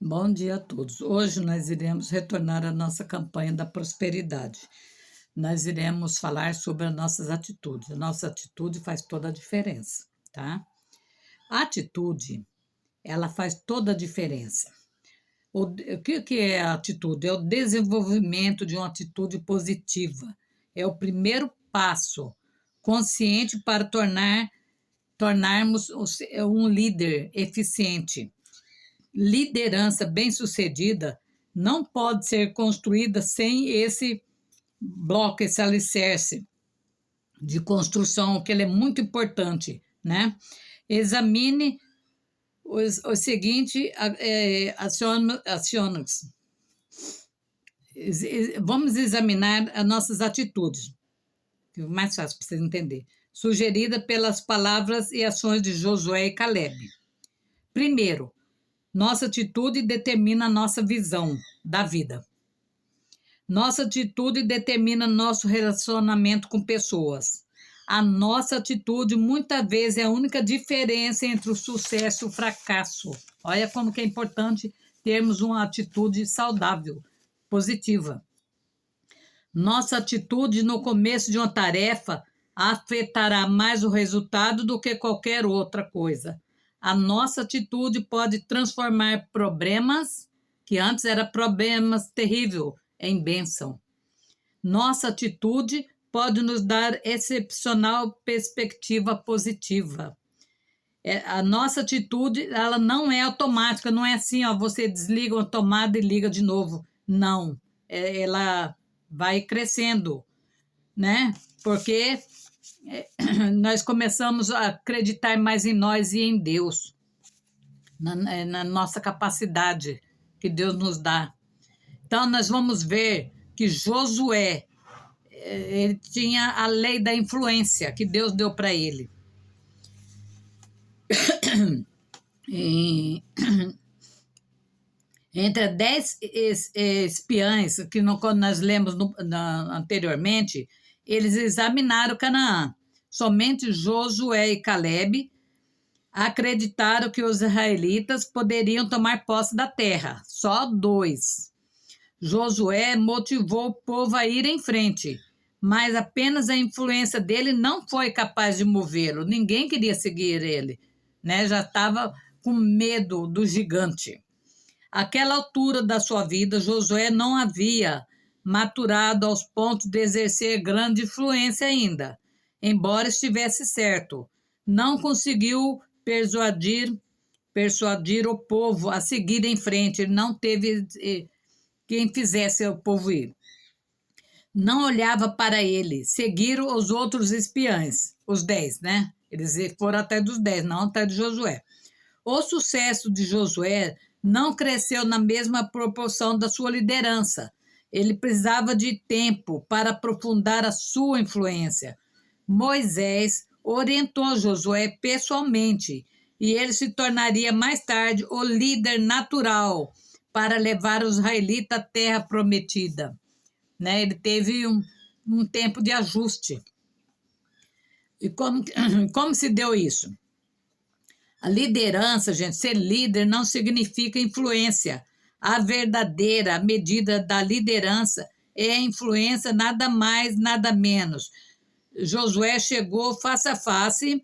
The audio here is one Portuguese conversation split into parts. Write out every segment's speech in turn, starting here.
Bom dia a todos. Hoje nós iremos retornar à nossa campanha da prosperidade. Nós iremos falar sobre as nossas atitudes. A nossa atitude faz toda a diferença, tá? A atitude, ela faz toda a diferença. O que é a atitude? É o desenvolvimento de uma atitude positiva. É o primeiro passo consciente para tornarmos um líder eficiente. Liderança bem-sucedida não pode ser construída sem esse bloco, esse alicerce de construção, que ele é muito importante, né? Examine o seguinte aciones. Vamos examinar as nossas atitudes, que é mais fácil para vocês entenderem, sugerida pelas palavras e ações de Josué e Caleb. Primeiro, nossa atitude determina a nossa visão da vida. Nossa atitude determina nosso relacionamento com pessoas. A nossa atitude, muitas vezes, é a única diferença entre o sucesso e o fracasso. Olha como que é importante termos uma atitude saudável, positiva. Nossa atitude no começo de uma tarefa afetará mais o resultado do que qualquer outra coisa. A nossa atitude pode transformar problemas, que antes eram problemas terríveis, em bênção. Nossa atitude pode nos dar excepcional perspectiva positiva. A nossa atitude, ela não é automática, não é assim, ó, você desliga uma tomada e liga de novo. Não, ela vai crescendo, né? Porque nós começamos a acreditar mais em nós e em Deus, na nossa capacidade que Deus nos dá. Então, nós vamos ver que Josué, ele tinha a lei da influência que Deus deu para ele. Entre 10 espiãs, que quando nós lemos anteriormente, eles examinaram Canaã. Somente Josué e Caleb acreditaram que os israelitas poderiam tomar posse da terra. Só 2. Josué motivou o povo a ir em frente, mas apenas a influência dele não foi capaz de movê-lo. Ninguém queria seguir ele, né? Já estava com medo do gigante. Àquela altura da sua vida, Josué não havia maturado aos pontos de exercer grande influência ainda. Embora estivesse certo, não conseguiu persuadir o povo a seguir em frente. Ele não teve quem fizesse o povo ir. Não olhava para ele. Seguiram os outros espiãs, os 10, né? Eles foram até dos 10, não até de Josué. O sucesso de Josué não cresceu na mesma proporção da sua liderança. Ele precisava de tempo para aprofundar a sua influência. Moisés orientou Josué pessoalmente e ele se tornaria mais tarde o líder natural para levar os israelitas à terra prometida. Né? Ele teve um tempo de ajuste. E como se deu isso? A liderança, gente, ser líder não significa influência. A verdadeira medida da liderança é a influência, nada mais, nada menos. Josué chegou face a face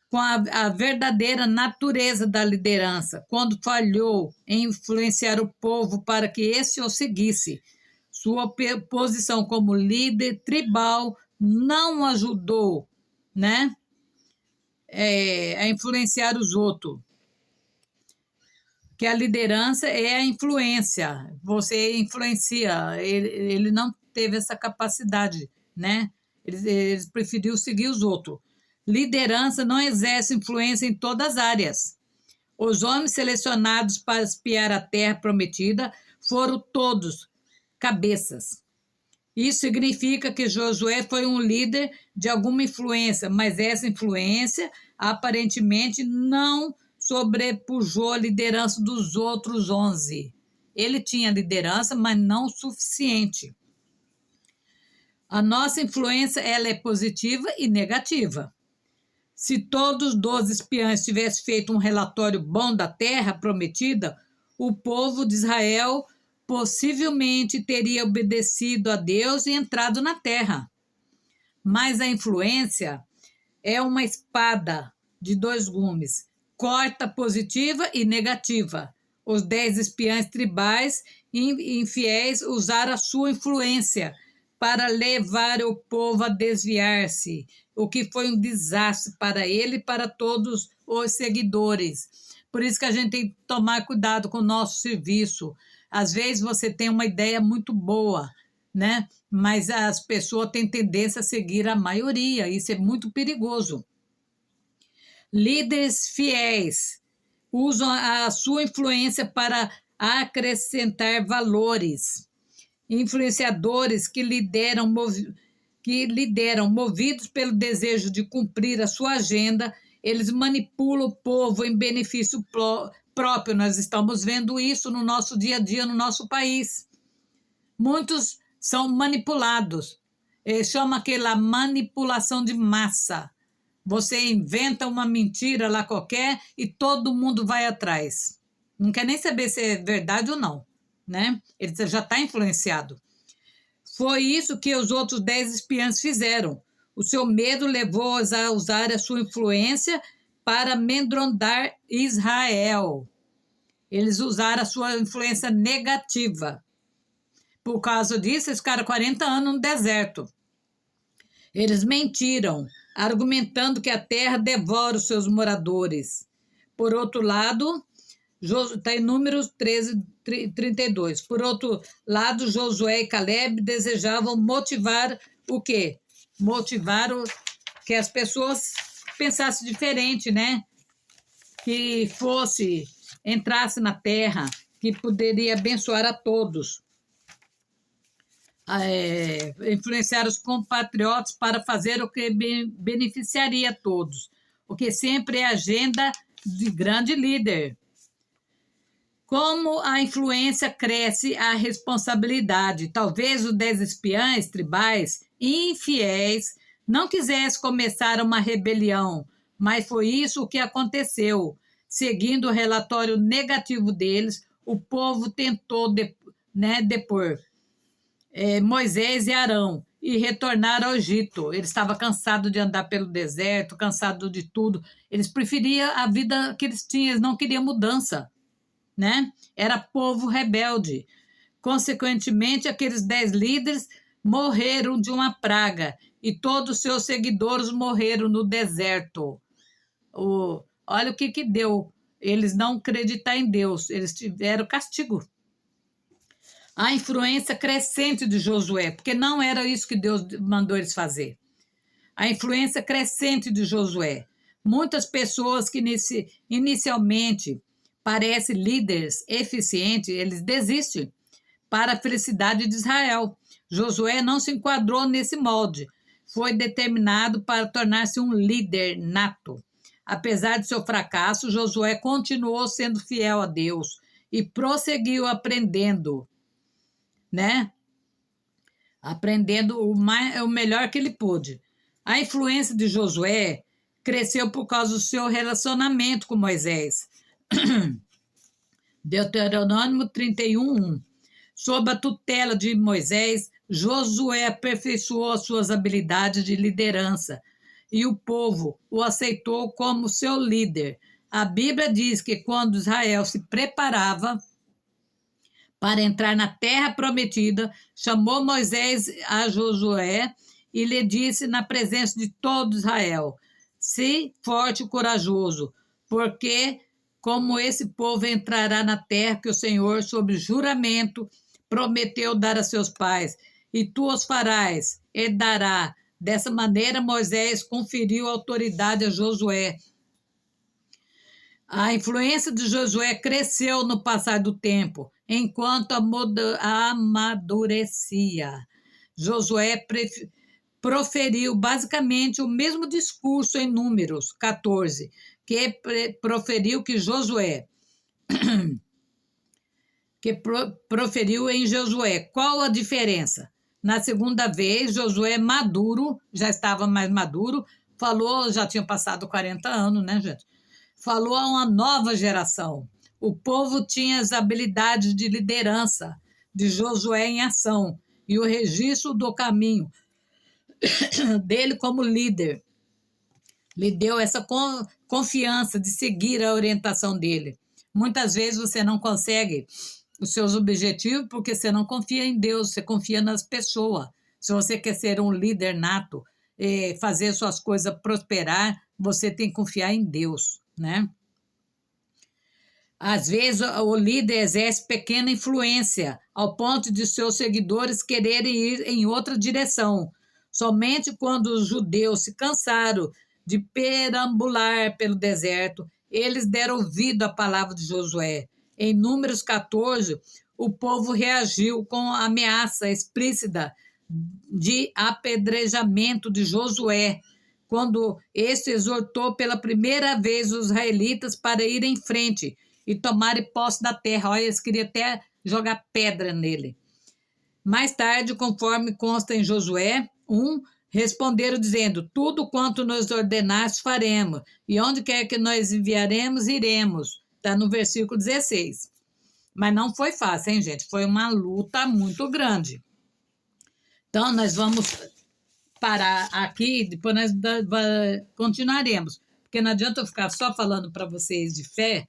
com a verdadeira natureza da liderança, quando falhou em influenciar o povo para que esse o seguisse. Sua posição como líder tribal não ajudou, né? A influenciar os outros. Que a liderança é a influência. Você influencia. Ele não teve essa capacidade, né? Ele preferiu seguir os outros. Liderança não exerce influência em todas as áreas. Os homens selecionados para espiar a terra prometida foram todos cabeças. Isso significa que Josué foi um líder de alguma influência, mas essa influência aparentemente não sobrepujou a liderança dos outros 11. Ele tinha liderança, mas não o suficiente. A nossa influência, ela é positiva e negativa. Se todos os 12 espiãs tivessem feito um relatório bom da terra prometida, o povo de Israel possivelmente teria obedecido a Deus e entrado na terra. Mas a influência é uma espada de dois gumes, corta positiva e negativa. Os 10 espiãs tribais infiéis usaram a sua influência para levar o povo a desviar-se, o que foi um desastre para ele e para todos os seguidores. Por isso que a gente tem que tomar cuidado com o nosso serviço. Às vezes você tem uma ideia muito boa, né? Mas as pessoas têm tendência a seguir a maioria. Isso é muito perigoso. Líderes fiéis usam a sua influência para acrescentar valores. Influenciadores que lideram movidos pelo desejo de cumprir a sua agenda, eles manipulam o povo em benefício próprio. Nós estamos vendo isso no nosso dia a dia, no nosso país. Muitos são manipulados. Chama aquela manipulação de massa. Você inventa uma mentira lá qualquer e todo mundo vai atrás. Não quer nem saber se é verdade ou não, né? Ele já está influenciado. Foi isso que os outros 10 espiãs fizeram. O seu medo levou-os a usar a sua influência para amedrontar Israel. Eles usaram a sua influência negativa. Por causa disso, eles ficaram 40 anos no deserto. Eles mentiram, argumentando que a terra devora os seus moradores. Por outro lado, está em Números 13, 32. Por outro lado, Josué e Caleb desejavam motivar o quê? Motivar que as pessoas pensassem diferente, né? Que entrasse na terra, que poderia abençoar a todos. Influenciar os compatriotas para fazer o que beneficiaria a todos, o que sempre é agenda de grande líder. Como a influência cresce a responsabilidade. Talvez os 10 espiãs tribais infiéis não quisessem começar uma rebelião, mas foi isso o que aconteceu. Seguindo o relatório negativo deles, o povo tentou depor Moisés e Arão e retornar ao Egito. Eles estavam cansados de andar pelo deserto, cansados de tudo. Eles preferiam a vida que eles tinham, eles não queriam mudança, né? Era povo rebelde. Consequentemente, aqueles 10 líderes morreram de uma praga e todos os seus seguidores morreram no deserto. Olha o que deu. Eles não acreditaram em Deus, eles tiveram castigo. A influência crescente de Josué, porque não era isso que Deus mandou eles fazer. A influência crescente de Josué. Muitas pessoas que inicialmente parecem líderes eficientes, eles desistem para a felicidade de Israel. Josué não se enquadrou nesse molde. Foi determinado para tornar-se um líder nato. Apesar de seu fracasso, Josué continuou sendo fiel a Deus e prosseguiu aprendendo, né? Aprendendo o melhor que ele pôde. A influência de Josué cresceu por causa do seu relacionamento com Moisés. Deuteronômio 31:1. Sob a tutela de Moisés, Josué aperfeiçoou as suas habilidades de liderança e o povo o aceitou como seu líder. A Bíblia diz que quando Israel se preparava para entrar na terra prometida, chamou Moisés a Josué e lhe disse na presença de todo Israel: "Se forte e corajoso, porque como esse povo entrará na terra que o Senhor, sob juramento, prometeu dar a seus pais, e tu os farás, herdará." Dessa maneira, Moisés conferiu autoridade a Josué. A influência de Josué cresceu no passar do tempo, enquanto amadurecia. Josué proferiu basicamente o mesmo discurso em Números 14, que proferiu proferiu em Josué. Qual a diferença? Na segunda vez, Josué maduro, já estava mais maduro, falou, já tinha passado 40 anos, né, gente? Falou a uma nova geração. O povo tinha as habilidades de liderança de Josué em ação e o registro do caminho dele como líder. Lhe deu essa confiança de seguir a orientação dele. Muitas vezes você não consegue os seus objetivos porque você não confia em Deus, você confia nas pessoas. Se você quer ser um líder nato, fazer suas coisas prosperar, você tem que confiar em Deus, né? Às vezes, o líder exerce pequena influência, ao ponto de seus seguidores quererem ir em outra direção. Somente quando os judeus se cansaram de perambular pelo deserto, eles deram ouvido à palavra de Josué. Em Números 14, o povo reagiu com a ameaça explícita de apedrejamento de Josué, quando este exortou pela primeira vez os israelitas para irem em frente e tomarem posse da terra. Olha, eles queriam até jogar pedra nele. Mais tarde, conforme consta em Josué 1, responderam dizendo: tudo quanto nos ordenaste faremos, e onde quer que nós enviaremos, iremos. Está no versículo 16. Mas não foi fácil, hein, gente? Foi uma luta muito grande. Então, nós vamos parar aqui, depois nós continuaremos. Porque não adianta eu ficar só falando para vocês de fé,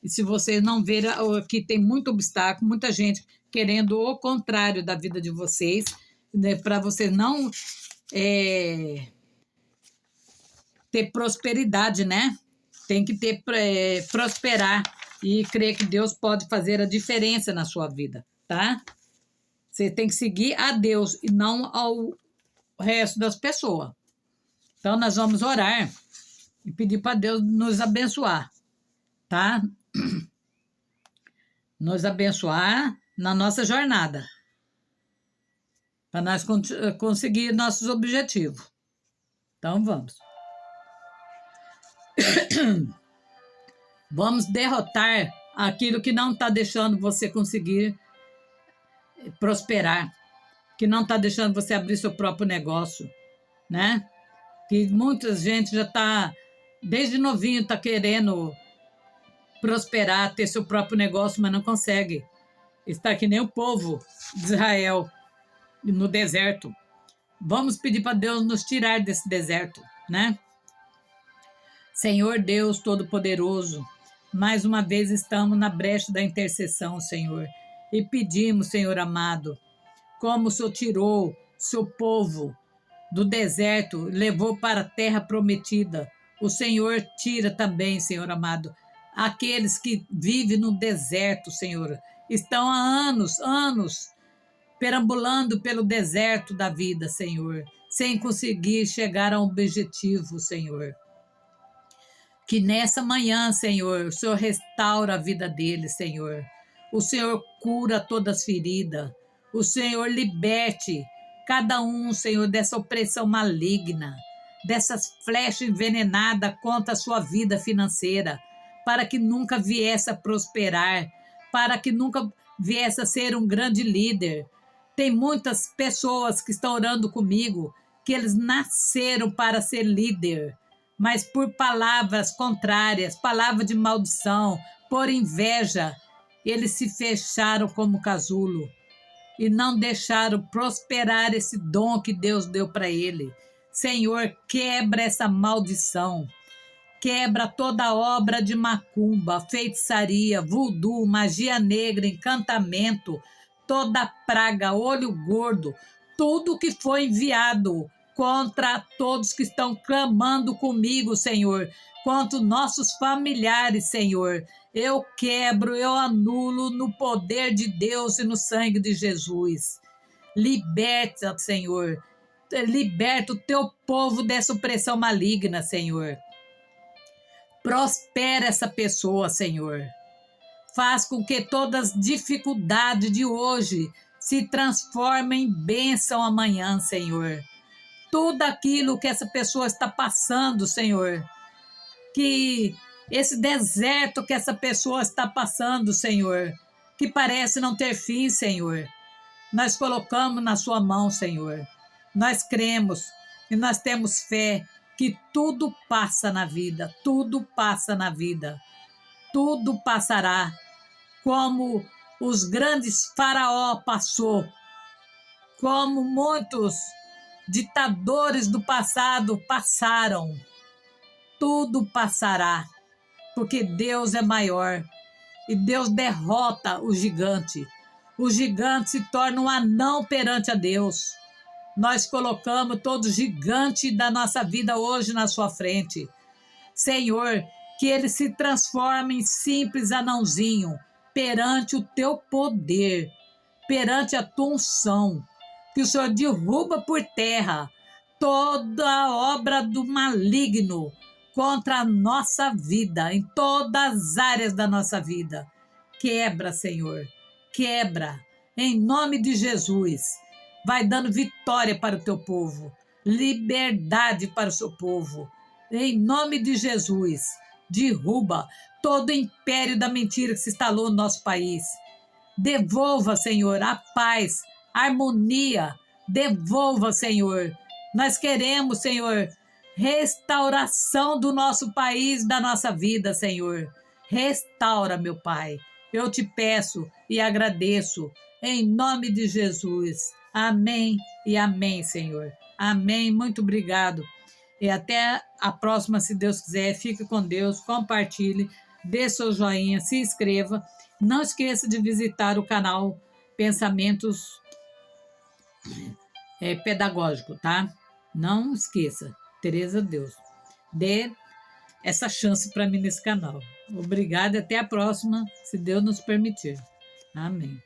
e se vocês não verem que tem muito obstáculo, muita gente querendo o contrário da vida de vocês, né, para vocês não ter prosperidade, né? Tem que ter prosperar e crer que Deus pode fazer a diferença na sua vida, tá? Você tem que seguir a Deus e não ao resto das pessoas. Então, nós vamos orar e pedir para Deus nos abençoar, tá? Nos abençoar na nossa jornada, para nós conseguir nossos objetivos. Então, vamos. Vamos derrotar aquilo que não está deixando você conseguir prosperar, que não está deixando você abrir seu próprio negócio, né? Que muita gente já está, desde novinho, está querendo prosperar, ter seu próprio negócio, mas não consegue. Está que nem o povo de Israel no deserto. Vamos pedir para Deus nos tirar desse deserto, né? Senhor Deus Todo-Poderoso, mais uma vez estamos na brecha da intercessão, Senhor, e pedimos, Senhor amado, como o Senhor tirou seu povo do deserto, levou para a terra prometida, o Senhor tira também, Senhor amado, aqueles que vivem no deserto, Senhor, estão há anos, perambulando pelo deserto da vida, Senhor, sem conseguir chegar a um objetivo, Senhor. Que nessa manhã, Senhor, o Senhor restaura a vida deles, Senhor. O Senhor cura todas as feridas. O Senhor liberte cada um, Senhor, dessa opressão maligna, dessas flechas envenenadas contra a sua vida financeira, para que nunca viesse a prosperar, para que nunca viesse a ser um grande líder. Tem muitas pessoas que estão orando comigo, que eles nasceram para ser líder, mas por palavras contrárias, palavra de maldição, por inveja, eles se fecharam como casulo e não deixaram prosperar esse dom que Deus deu para ele. Senhor, quebra essa maldição, quebra toda obra de macumba, feitiçaria, voodoo, magia negra, encantamento, toda praga, olho gordo, tudo que foi enviado contra todos que estão clamando comigo, Senhor, contra nossos familiares, Senhor. Eu quebro, eu anulo no poder de Deus e no sangue de Jesus. Liberta, Senhor. Liberta o teu povo dessa opressão maligna, Senhor. Prospera essa pessoa, Senhor. Faz com que todas as dificuldades de hoje se transformem em bênção amanhã, Senhor. Tudo aquilo que essa pessoa está passando, Senhor, que esse deserto que essa pessoa está passando, Senhor, que parece não ter fim, Senhor, nós colocamos na sua mão, Senhor. Nós cremos e nós temos fé que tudo passa na vida, tudo passa na vida. tudo passará, como os grandes faraó passou, como muitos ditadores do passado passaram. Tudo passará, porque Deus é maior e Deus derrota o gigante. O gigante se torna um anão perante a Deus. Nós colocamos todo gigante da nossa vida hoje na sua frente. Senhor, que ele se transforme em simples anãozinho perante o teu poder, perante a tua unção. Que o Senhor derruba por terra toda obra do maligno contra a nossa vida, em todas as áreas da nossa vida. Quebra, Senhor, quebra, em nome de Jesus. Vai dando vitória para o teu povo, liberdade para o seu povo. Em nome de Jesus, derruba todo o império da mentira que se instalou no nosso país. Devolva, Senhor, a paz, a harmonia. Devolva, Senhor. Nós queremos, Senhor, restauração do nosso país, da nossa vida, Senhor. Restaura, meu Pai. Eu te peço e agradeço, em nome de Jesus. Amém e amém, Senhor. Amém. Muito obrigado. E até a próxima, se Deus quiser. Fique com Deus, compartilhe, dê seu joinha, se inscreva. Não esqueça de visitar o canal Pensamentos Pedagógicos, tá? Não esqueça. Tereza Deus. Dê essa chance para mim nesse canal. Obrigada e até a próxima, se Deus nos permitir. Amém.